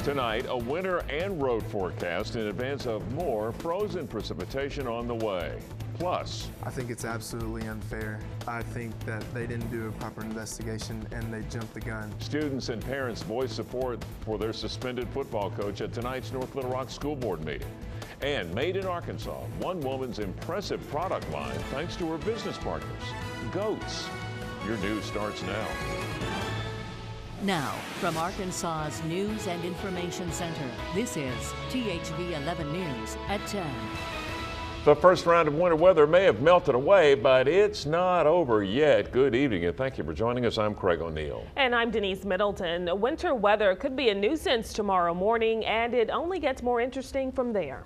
Tonight, a winter and road forecast in advance of more frozen precipitation on the way. Plus, I think it's absolutely unfair. I think that they didn't do a proper investigation and they jumped the gun. students and parents voice support for their suspended football coach at tonight's North Little Rock School Board meeting. And made in Arkansas, one woman's impressive product line thanks to her business partners, goats. Your news starts now. Now, from Arkansas's News and Information Center, this is THV 11 News at 10. The first round of winter weather may have melted away, but it's not over yet. Good evening and thank you for joining us. I'm Craig O'Neill. And I'm Denise Middleton. Winter weather could be a nuisance tomorrow morning, and it only gets more interesting from there.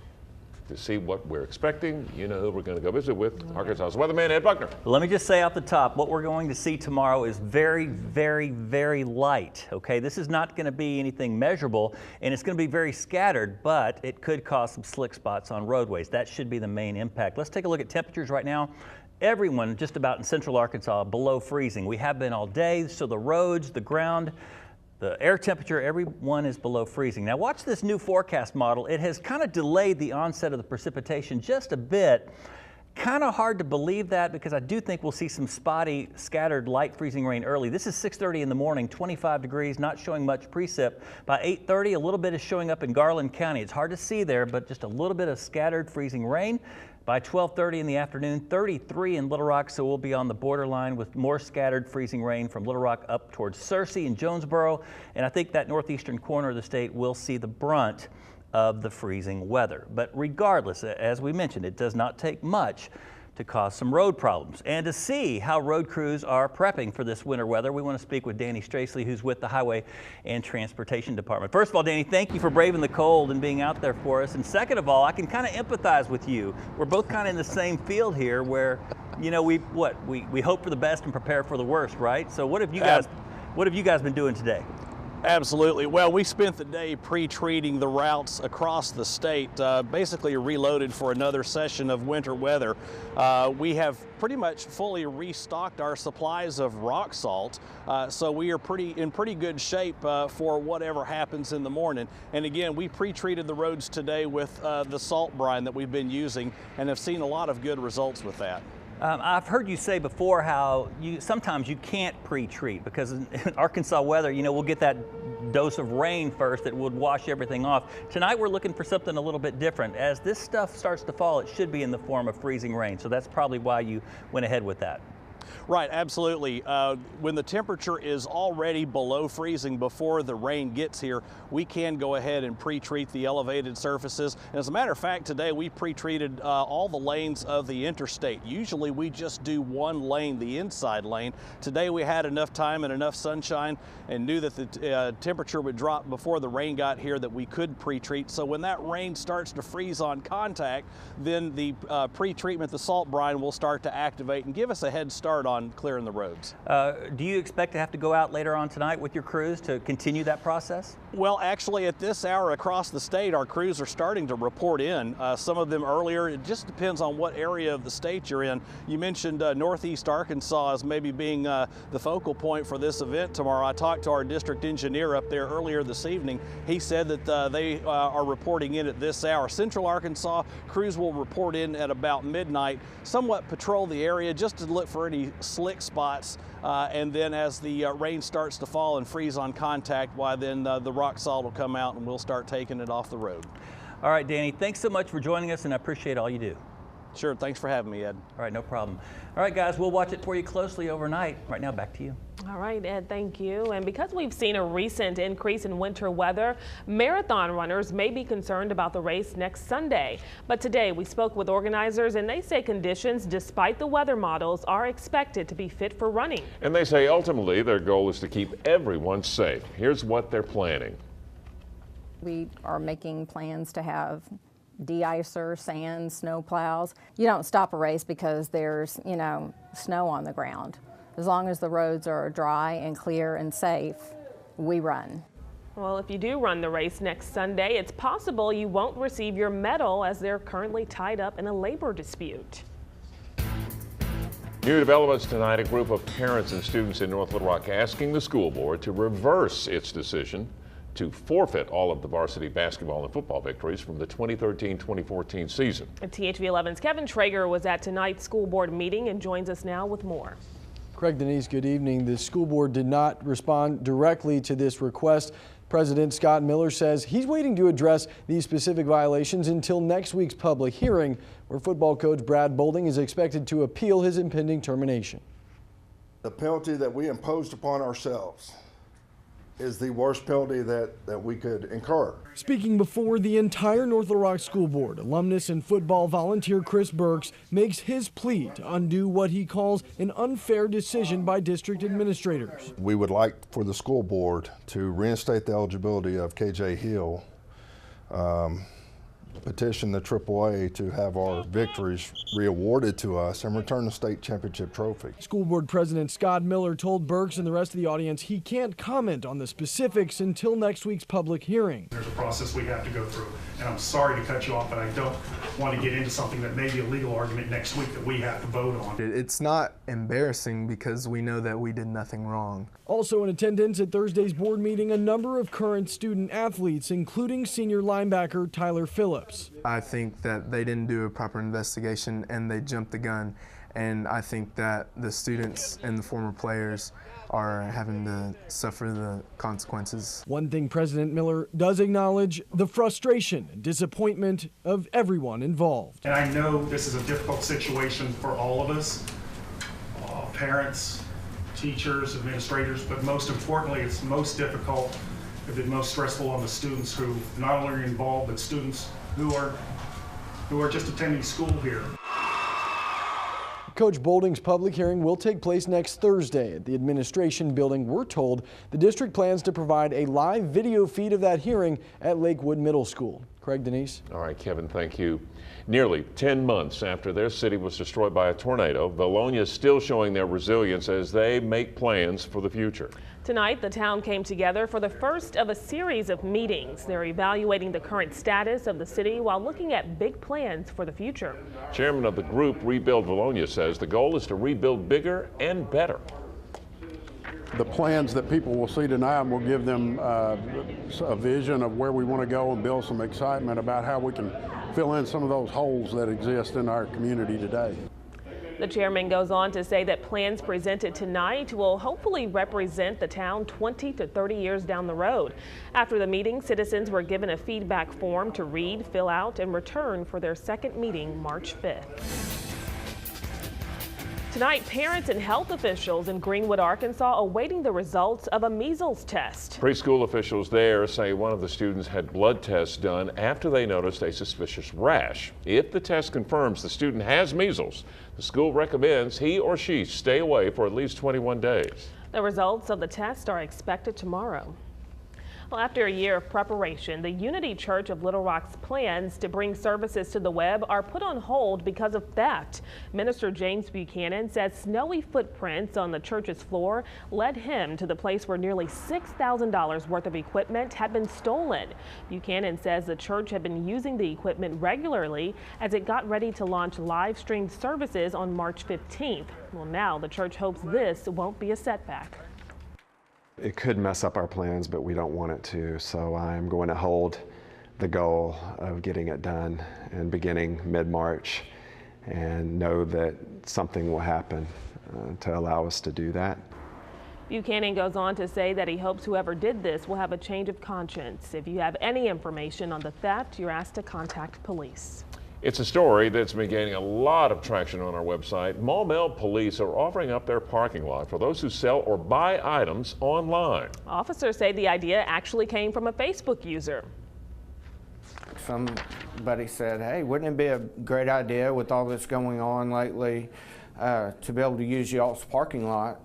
To see what we're expecting, you know who we're going to go visit with, Arkansas's weatherman, Ed Buckner. Let me just say off the top, what we're going to see tomorrow is very, very, very light, okay? This is not going to be anything measurable, and it's going to be very scattered, but it could cause some slick spots on roadways. That should be the main impact. Let's take a look at temperatures right now. Everyone just about in central Arkansas below freezing. We have been all day, so the roads, the ground, the air temperature, everyone is below freezing. Now watch this new forecast model. It has kind of delayed the onset of the precipitation just a bit. Kind of hard to believe that because I do think we'll see some spotty, scattered light freezing rain early. This is 6:30 in the morning, 25 degrees, not showing much precip. By 8:30, a little bit is showing up in Garland County. It's hard to see there, but just a little bit of scattered freezing rain. By 12:30 in the afternoon, 33 in Little Rock, so we'll be on the borderline with more scattered freezing rain from Little Rock up towards Searcy and Jonesboro. And I think that northeastern corner of the state will see the brunt of the freezing weather. But regardless, as we mentioned, it does not take much to cause some road problems. And to see how road crews are prepping for this winter weather, we want to speak with Danny Stracely, who's with the Highway and Transportation Department. First of all, Danny, thank you for braving the cold and being out there for us. And second of all, I can kind of empathize with you. We're both kind of in the same field here where, you know, we hope for the best and prepare for the worst, right? So what have you guys been doing today? Absolutely. Well, we spent the day pre-treating the routes across the state, basically reloaded for another session of winter weather. We have pretty much fully restocked our supplies of rock salt, so we are in pretty good shape for whatever happens in the morning. And again, we pre-treated the roads today with the salt brine that we've been using and have seen a lot of good results with that. I've heard you say before how sometimes you can't pre-treat because in Arkansas weather, you know, we'll get that dose of rain first that would wash everything off. Tonight we're looking for something a little bit different. As this stuff starts to fall, it should be in the form of freezing rain. So that's probably why you went ahead with that. Right, absolutely. When the temperature is already below freezing before the rain gets here, we can go ahead and pre-treat the elevated surfaces. And as a matter of fact, today we pre-treated all the lanes of the interstate. Usually we just do one lane, the inside lane. Today we had enough time and enough sunshine and knew that the temperature would drop before the rain got here that we could pre-treat. So when that rain starts to freeze on contact, then the pre-treatment, the salt brine, will start to activate and give us a head start on clearing the roads. Do you expect to have to go out later on tonight with your crews to continue that process? Well, actually at this hour across the state, our crews are starting to report in. Some of them earlier. It just depends on what area of the state you're in. You mentioned northeast Arkansas as maybe being the focal point for this event tomorrow. I talked to our district engineer up there earlier this evening. He said that they are reporting in at this hour. Central Arkansas crews will report in at about midnight, somewhat patrol the area just to look for any slick spots, and then as the rain starts to fall and freeze on contact, why then the rock salt will come out and we'll start taking it off the road. All right, Danny, thanks so much for joining us and I appreciate all you do. Sure, thanks for having me, Ed. All right, no problem. All right, guys, we'll watch it for you closely overnight. Right now, back to you. All right, Ed, thank you. And because we've seen a recent increase in winter weather, marathon runners may be concerned about the race next Sunday. But today we spoke with organizers and they say conditions, despite the weather models, are expected to be fit for running. And they say ultimately their goal is to keep everyone safe. Here's what they're planning. We are making plans to have de-icer, sand, snow plows. You don't stop a race because there's, you know, snow on the ground. As long as the roads are dry and clear and safe, we run. Well, if you do run the race next Sunday, it's possible you won't receive your medal as they're currently tied up in a labor dispute. New developments tonight, a group of parents and students in North Little Rock asking the school board to reverse its decision to forfeit all of the varsity basketball and football victories from the 2013-2014 season. THV 11's Kevin Traeger was at tonight's school board meeting and joins us now with more. Craig, Denise, good evening. The school board did not respond directly to this request. President Scott Miller says he's waiting to address these specific violations until next week's public hearing, where football coach Brad Bolding is expected to appeal his impending termination. The penalty that we imposed upon ourselves is the worst penalty that we could incur. Speaking before the entire North Little Rock School Board, alumnus and football volunteer Chris Burks makes his plea to undo what he calls an unfair decision by district administrators. We would like for the school board to reinstate the eligibility of KJ Hill, petition the AAA to have our victories reawarded to us, and return the state championship trophy. School board president Scott Miller told Burks and the rest of the audience he can't comment on the specifics until next week's public hearing. There's a process we have to go through, and I'm sorry to cut you off, but I don't want to get into something that may be a legal argument next week that we have to vote on. It's not embarrassing because we know that we did nothing wrong. Also in attendance at Thursday's board meeting, a number of current student athletes, including senior linebacker Tyler Phillips. I think that they didn't do a proper investigation and they jumped the gun, and I think that the students and the former players are having to suffer the consequences. One thing President Miller does acknowledge: the frustration and disappointment of everyone involved. And I know this is a difficult situation for all of us, parents, teachers, administrators, but most importantly, it's most difficult, it's been most stressful on the students who not only are involved, but students who are just attending school here. Coach Bolding's public hearing will take place next Thursday at the administration building. We're told the district plans to provide a live video feed of that hearing at Lakewood Middle School. Craig, Denise. All right, Kevin, thank you. Nearly 10 months after their city was destroyed by a tornado, Vilonia is still showing their resilience as they make plans for the future. Tonight, the town came together for the first of a series of meetings. They're evaluating the current status of the city while looking at big plans for the future. Chairman of the group, Rebuild Vilonia, says the goal is to rebuild bigger and better. The plans that people will see tonight will give them a vision of where we want to go and build some excitement about how we can fill in some of those holes that exist in our community today. The chairman goes on to say that plans presented tonight will hopefully represent the town 20 to 30 years down the road. After the meeting, citizens were given a feedback form to read, fill out, and return for their second meeting March 5th. Tonight, parents and health officials in Greenwood, Arkansas, awaiting the results of a measles test. Preschool officials there say one of the students had blood tests done after they noticed a suspicious rash. If the test confirms the student has measles, the school recommends he or she stay away for at least 21 days. The results of the test are expected tomorrow. Well, after a year of preparation, the Unity Church of Little Rock's plans to bring services to the web are put on hold because of theft. Minister James Buchanan says snowy footprints on the church's floor led him to the place where nearly $6,000 worth of equipment had been stolen. Buchanan says the church had been using the equipment regularly as it got ready to launch live-streamed services on March 15th. Well, now the church hopes this won't be a setback. It could mess up our plans, but we don't want it to. So I'm going to hold the goal of getting it done and beginning mid-March, and know that something will happen to allow us to do that. Buchanan goes on to say that he hopes whoever did this will have a change of conscience. If you have any information on the theft, you're asked to contact police. It's a story that's been gaining a lot of traction on our website. Maumelle police are offering up their parking lot for those who sell or buy items online. Officers say the idea actually came from a Facebook user. Somebody said, hey, wouldn't it be a great idea with all this going on lately to be able to use y'all's parking lot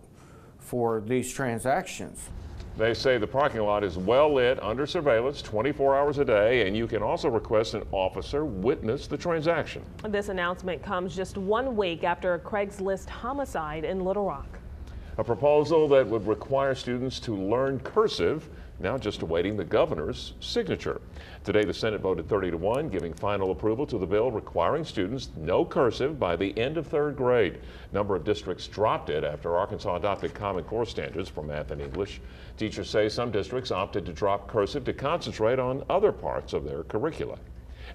for these transactions? They say the parking lot is well lit, under surveillance 24 hours a day, and you can also request an officer witness the transaction. This announcement comes just 1 week after a Craigslist homicide in Little Rock. A proposal that would require students to learn cursive, now just awaiting the governor's signature. Today, the Senate voted 30-1, giving final approval to the bill requiring students know cursive by the end of 3rd grade. A number of districts dropped it after Arkansas adopted Common Core standards for math and English. Teachers say some districts opted to drop cursive to concentrate on other parts of their curricula.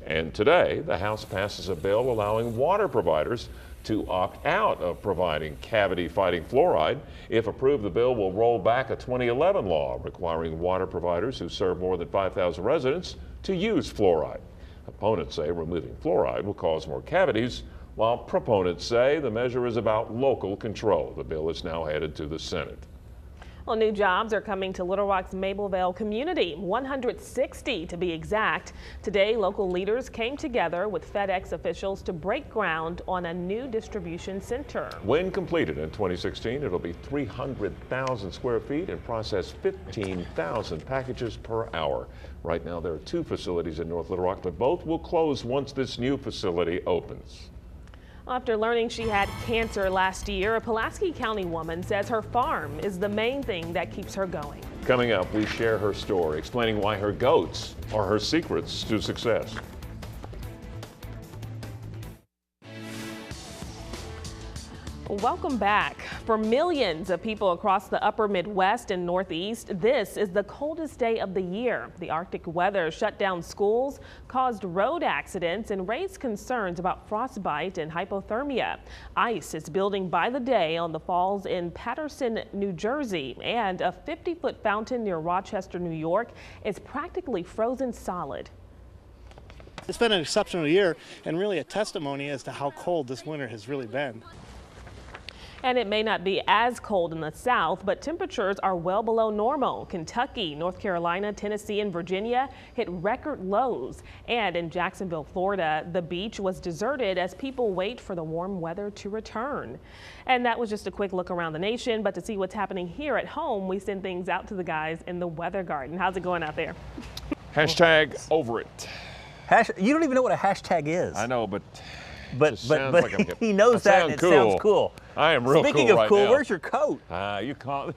And today, the House passes a bill allowing water providers to opt out of providing cavity-fighting fluoride. If approved, the bill will roll back a 2011 law requiring water providers who serve more than 5,000 residents to use fluoride. Opponents say removing fluoride will cause more cavities, while proponents say the measure is about local control. The bill is now headed to the Senate. Well, new jobs are coming to Little Rock's Mableville community, 160 to be exact. Today, local leaders came together with FedEx officials to break ground on a new distribution center. When completed in 2016, it'll be 300,000 square feet and process 15,000 packages per hour. Right now, there are 2 facilities in North Little Rock, but both will close once this new facility opens. After learning she had cancer last year, a Pulaski County woman says her farm is the main thing that keeps her going. Coming up, we share her story, explaining why her goats are her secrets to success. Welcome back. For millions of people across the upper Midwest and Northeast, this is the coldest day of the year. The Arctic weather shut down schools, caused road accidents, and raised concerns about frostbite and hypothermia. Ice is building by the day on the falls in Paterson, New Jersey, and a 50-foot fountain near Rochester, New York is practically frozen solid. It's been an exceptional year and really a testimony as to how cold this winter has really been. And it may not be as cold in the south, but temperatures are well below normal. Kentucky, North Carolina, Tennessee, and Virginia hit record lows. And in Jacksonville, Florida, the beach was deserted as people wait for the warm weather to return. And that was just a quick look around the nation. But to see what's happening here at home, we send things out to the guys in the weather garden. How's it going out there? Hashtag over it. You don't even know what a hashtag is. I know, but like he knows that and it sounds cool. I am real Speaking cool of right cool, now. where's your coat? You call.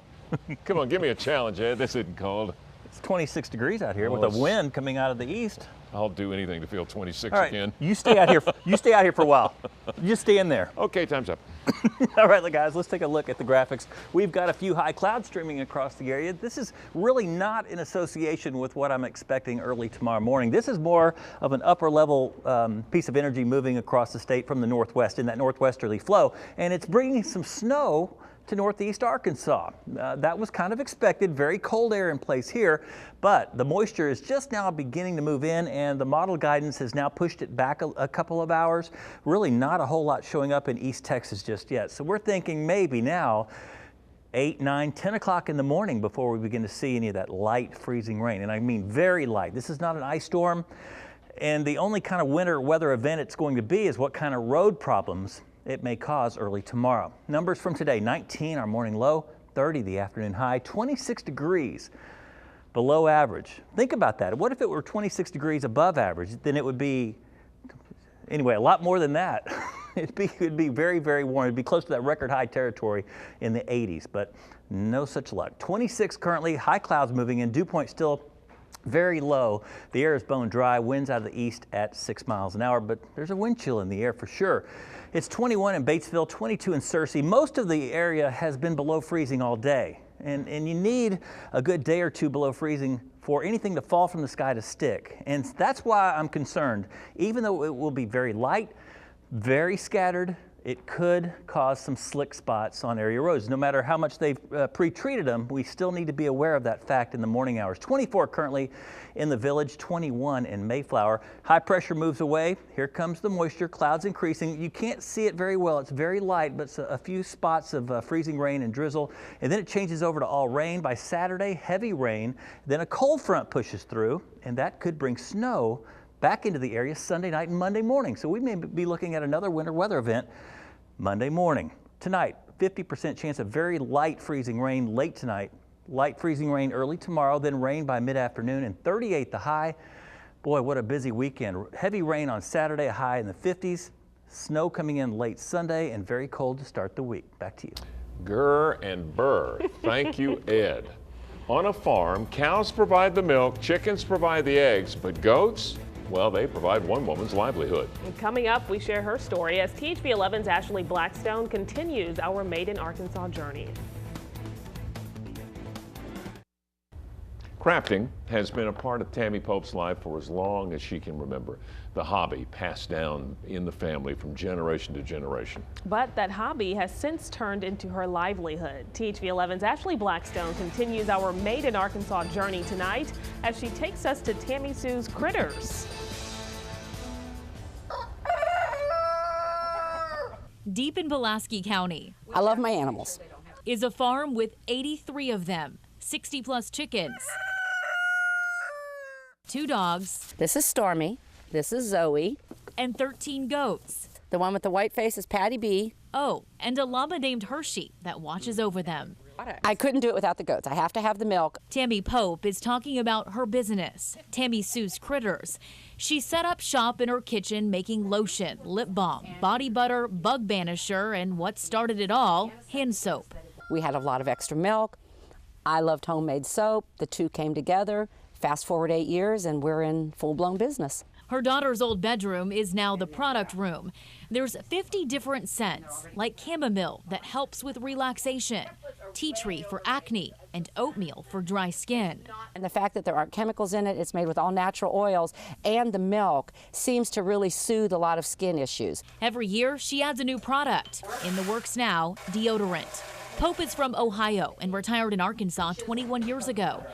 Come on, give me a challenge, Ed. This isn't cold. It's 26 degrees out here with a wind coming out of the east. I'll do anything to feel 26 All right, again. You stay out here. You stay out here for a while. You stay in there. Okay, time's up. All right, guys, let's take a look at the graphics. We've got a few high clouds streaming across the area. This is really not in association with what I'm expecting early tomorrow morning. This is more of an upper level piece of energy moving across the state from the northwest in that northwesterly flow, and it's bringing some snow to northeast Arkansas. That was kind of expected, very cold air in place here, but the moisture is just now beginning to move in and the model guidance has now pushed it back a couple of hours. Really not a whole lot showing up in East Texas just yet. So we're thinking maybe now 8, 9, 10 o'clock in the morning before we begin to see any of that light freezing rain. And I mean very light. This is not an ice storm. And the only kind of winter weather event it's going to be is what kind of road problems it may cause early tomorrow. Numbers from today: 19 our morning low, 30 the afternoon high, 26 degrees below average. Think about that. What if it were 26 degrees above average? Then it would be, anyway, a lot more than that. It'd be very, very warm. It'd be close to that record high territory in the 80s, but no such luck. 26 currently, high clouds moving in, dew point still very low. The air is bone dry, winds out of the east at 6 miles an hour, but there's a wind chill in the air for sure. It's 21 in Batesville, 22 in Searcy. Most of the area has been below freezing all day, and you need a good day or two below freezing for anything to fall from the sky to stick. And that's why I'm concerned. Even though it will be very light, very scattered, it could cause some slick spots on area roads. No matter how much they've pre-treated them, we still need to be aware of that fact in the morning hours. 24 currently in the Village, 21 in Mayflower. High pressure moves away. Here comes the moisture, clouds increasing. You can't see it very well. It's very light, but it's a few spots of freezing rain and drizzle. And then it changes over to all rain. By Saturday, heavy rain. Then a cold front pushes through, and that could bring snow back into the area Sunday night and Monday morning. So we may be looking at another winter weather event Monday morning. Tonight, 50% chance of very light freezing rain late tonight, light freezing rain early tomorrow, then rain by mid-afternoon, and 38 the high. Boy, what a busy weekend. Heavy rain on Saturday, a high in the 50s, snow coming in late Sunday, and very cold to start the week. Back to you. Grr and burr. Thank you, Ed. On a farm, cows provide the milk, chickens provide the eggs, but goats, well, they provide one woman's livelihood. And coming up, we share her story as THV 11's Ashley Blackstone continues our Made in Arkansas journey. Crafting has been a part of Tammy Pope's life for as long as she can remember. The hobby passed down in the family from generation to generation. But that hobby has since turned into her livelihood. THV 11's Ashley Blackstone continues our Made in Arkansas journey tonight as she takes us to Tammy Sue's Critters. Deep in Pulaski County, I love my animals, is a farm with 83 of them, 60 plus chickens, 2 dogs. This is Stormy. This is Zoe. And 13 goats. The one with the white face is Patty B. Oh, and a llama named Hershey that watches over them. I couldn't do it without the goats. I have to have the milk. Tammy Pope is talking about her business, Tammy Sue's Critters. She set up shop in her kitchen making lotion, lip balm, body butter, bug banisher, and what started it all, hand soap. We had a lot of extra milk. I loved homemade soap. The two came together. Fast forward 8 years and we're in full-blown business. Her daughter's old bedroom is now the product room. There's 50 different scents, like chamomile that helps with relaxation, tea tree for acne, and oatmeal for dry skin. And the fact that there aren't chemicals in it, it's made with all natural oils, and the milk seems to really soothe a lot of skin issues. Every year, she adds a new product. In the works now, deodorant. Pope is from Ohio and retired in Arkansas 21 years ago.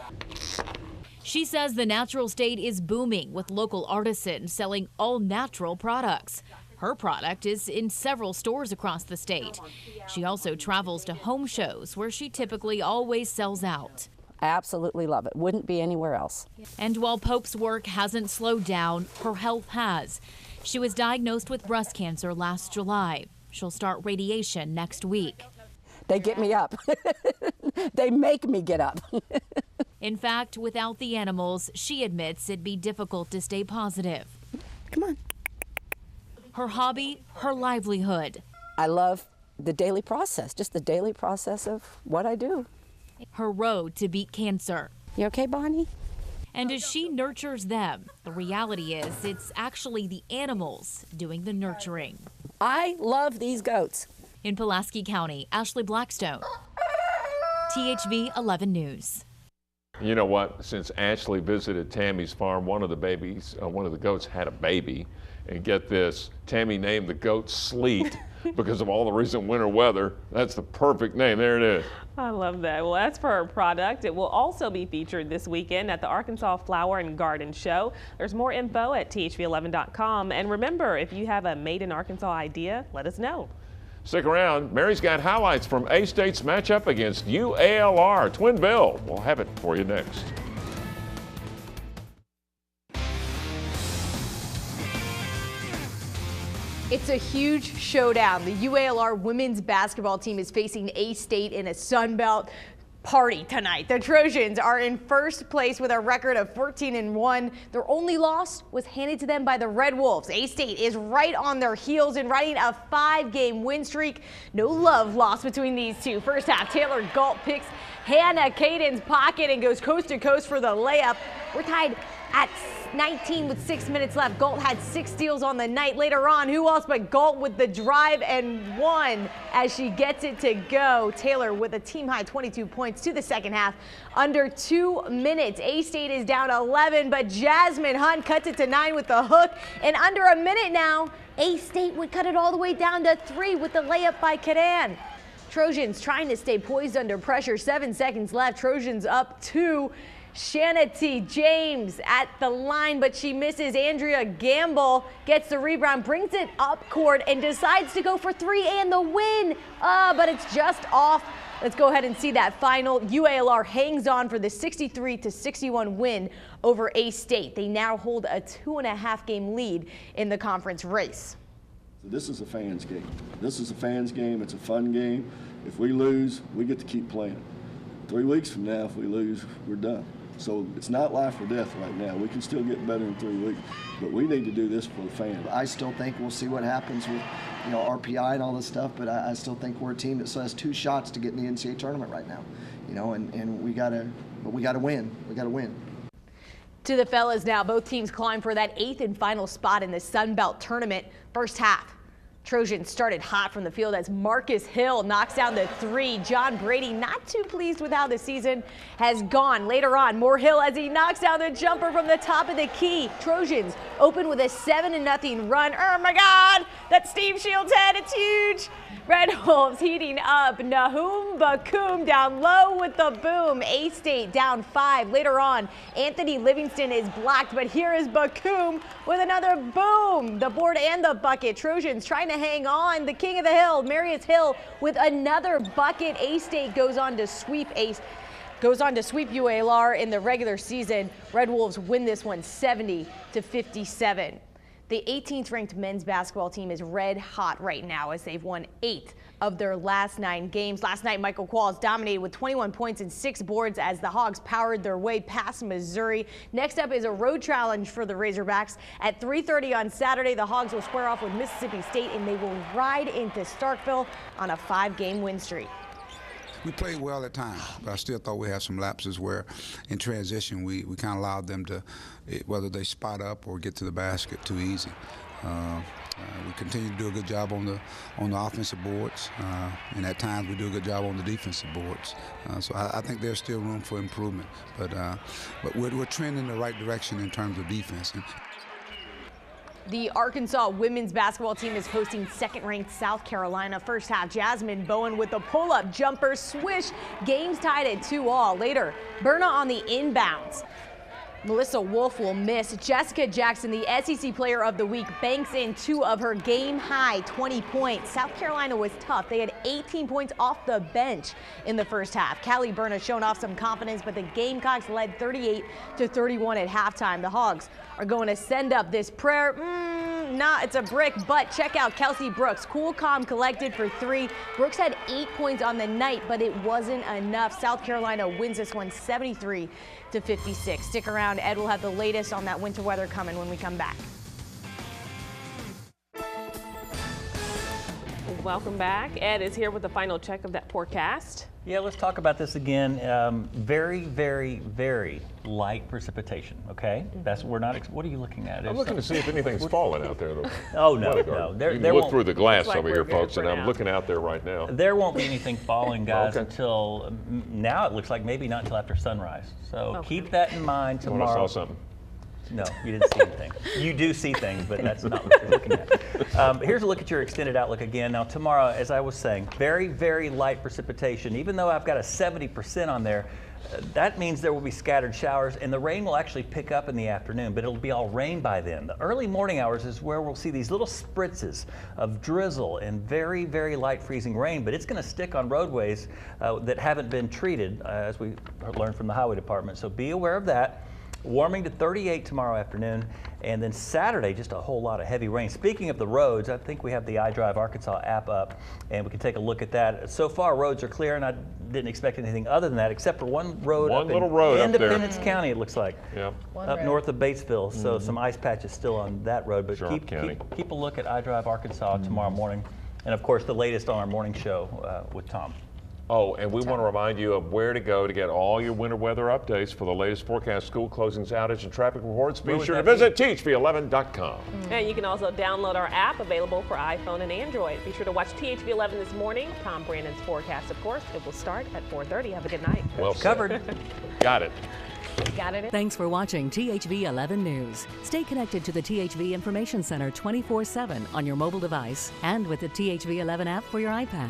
She says the natural state is booming with local artisans selling all natural products. Her product is in several stores across the state. She also travels to home shows where she typically always sells out. I absolutely love it. Wouldn't be anywhere else. And while Pope's work hasn't slowed down, her health has. She was diagnosed with breast cancer last July. She'll start radiation next week. They get me up. They make me get up. In fact, without the animals, she admits it'd be difficult to stay positive. Come on. Her hobby, her livelihood. I love the daily process, just the daily process of what I do. Her road to beat cancer. You okay, Bonnie? And as she nurtures them, the reality is it's actually the animals doing the nurturing. I love these goats. In Pulaski County, Ashley Blackstone, THV 11 News. You know what? Since Ashley visited Tammy's farm, one of the goats had a baby. And get this, Tammy named the goat Sleet because of all the recent winter weather. That's the perfect name. There it is. I love that. Well, that's for her product. It will also be featured this weekend at the Arkansas Flower and Garden Show. There's more info at thv11.com. And remember, if you have a Made in Arkansas idea, let us know. Stick around. Mary's got highlights from A-State's matchup against UALR. Twin Bill. We'll have it for you next. It's a huge showdown. The UALR women's basketball team is facing A-State in a Sun Belt party tonight. The Trojans are in first place with a record of 14-1. Their only loss was handed to them by the Red Wolves. A-State is right on their heels and riding a 5-game win streak. No love lost between these two. First half, Taylor Galt picks Hannah Caden's pocket and goes coast to coast for the layup. We're tied at 19 with 6 minutes left. Galt had 6 steals on the night. Later on, who else but Galt with the drive and one as she gets it to go. Taylor with a team-high 22 points to the second half. Under 2 minutes, A-State is down 11, but Jasmine Hunt cuts it to 9 with the hook. And under a minute now, A-State would cut it all the way down to 3 with the layup by Cadan. Trojans trying to stay poised under pressure. 7 seconds left. Trojans up 2. Shanity James at the line, but she misses. Andrea Gamble gets the rebound, brings it up court, and decides to go for 3 and the win. But it's just off. Let's go ahead and see that final. UALR hangs on for the 63-61 win over A-State. They now hold a 2.5 game lead in the conference race. So this is a fans game. This is a fans game. It's a fun game. If we lose, we get to keep playing. 3 weeks from now, if we lose, we're done. So it's not life or death right now. We can still get better in 3 weeks, but we need to do this for the fans. I still think we'll see what happens with, RPI and all this stuff, but I still think we're a team that still has 2 shots to get in the NCAA tournament right now. And we gotta win. We gotta win. To the fellas now, both teams climb for that 8th and final spot in the Sun Belt tournament. First half, Trojans started hot from the field as Marcus Hill knocks down the 3. John Brady not too pleased with how the season has gone. Later on, more Hill as he knocks down the jumper from the top of the key. Trojans open with a 7-0 run. Oh my God, that's Steve Shields' head, it's huge. Red Wolves heating up. Nahum Bakum down low with the boom. A-State down 5. Later on, Anthony Livingston is blocked, but here is Bakum with another boom. The board and the bucket. Trojans trying to hang on. The king of the hill, Marius Hill, with another bucket. A-State goes on to sweep UALR in the regular season. Red Wolves win this one 70-57. The 18th ranked men's basketball team is red hot right now as they've won 8 of their last 9 games. Last night, Michael Qualls dominated with 21 points and 6 boards as the Hogs powered their way past Missouri. Next up is a road challenge for the Razorbacks. At 3:30 on Saturday, the Hogs will square off with Mississippi State and they will ride into Starkville on a 5-game win streak. We played well at times, but I still thought we had some lapses where in transition we kind of allowed them to, whether they spot up or get to the basket too easy. We continue to do a good job on the offensive boards, and at times we do a good job on the defensive boards. So I think there's still room for improvement, but we're trending in the right direction in terms of defense. The Arkansas women's basketball team is hosting 2nd-ranked South Carolina. First half, Jasmine Bowen with the pull-up jumper, swish, game's tied at 2-all. Later, Berna on the inbounds. Melissa Wolf will miss. Jessica Jackson, the SEC Player of the Week, banks in 2 of her game-high 20 points. South Carolina was tough. They had 18 points off the bench in the first half. Callie Berna showing off some confidence, but the Gamecocks led 38-31 at halftime. The Hogs are going to send up this prayer. It's a brick, but check out Kelsey Brooks. Cool, calm, collected for 3. Brooks had 8 points on the night, but it wasn't enough. South Carolina wins this one 73-56. Stick around. Ed will have the latest on that winter weather coming when we come back. Welcome back. Ed is here with the final check of that forecast. Yeah, let's talk about this again. Very, very, very light precipitation. Okay, that's what are you looking at? I'm looking to see if anything's falling out there. Oh no, no. You can look through the glass over here, folks, and I'm looking out there right now. There won't be anything falling, guys, until now. It looks like maybe not until after sunrise. So keep that in mind tomorrow. I saw something. No, you didn't see anything. You do see things, but that's not what you're looking at. Here's a look at your extended outlook again. Now tomorrow, as I was saying, very, very light precipitation. Even though I've got a 70% on there, that means there will be scattered showers, and the rain will actually pick up in the afternoon, but it'll be all rain by then. The early morning hours is where we'll see these little spritzes of drizzle and very, very light freezing rain, but it's going to stick on roadways that haven't been treated, as we learned from the highway department. So be aware of that. Warming to 38 tomorrow afternoon, and then Saturday, just a whole lot of heavy rain. Speaking of the roads, I think we have the iDrive Arkansas app up, and we can take a look at that. So far, roads are clear, and I didn't expect anything other than that, except for one road up in Independence County, it looks like, up north of Batesville. So some ice patches still on that road, but keep a look at iDrive Arkansas tomorrow morning, and of course, the latest on our morning show with Tom. Oh, and we want to remind you of where to go to get all your winter weather updates for the latest forecast, school closings, outage, and traffic reports. Be sure to visit THV11.com. And you can also download our app available for iPhone and Android. Be sure to watch THV11 this morning. Tom Brandon's forecast, of course. It will start at 4:30. Have a good night. Well covered. Got it. Got it. Thanks for watching THV 11 News. Stay connected to the THV Information Center 24/7 on your mobile device and with the THV 11 app for your iPad.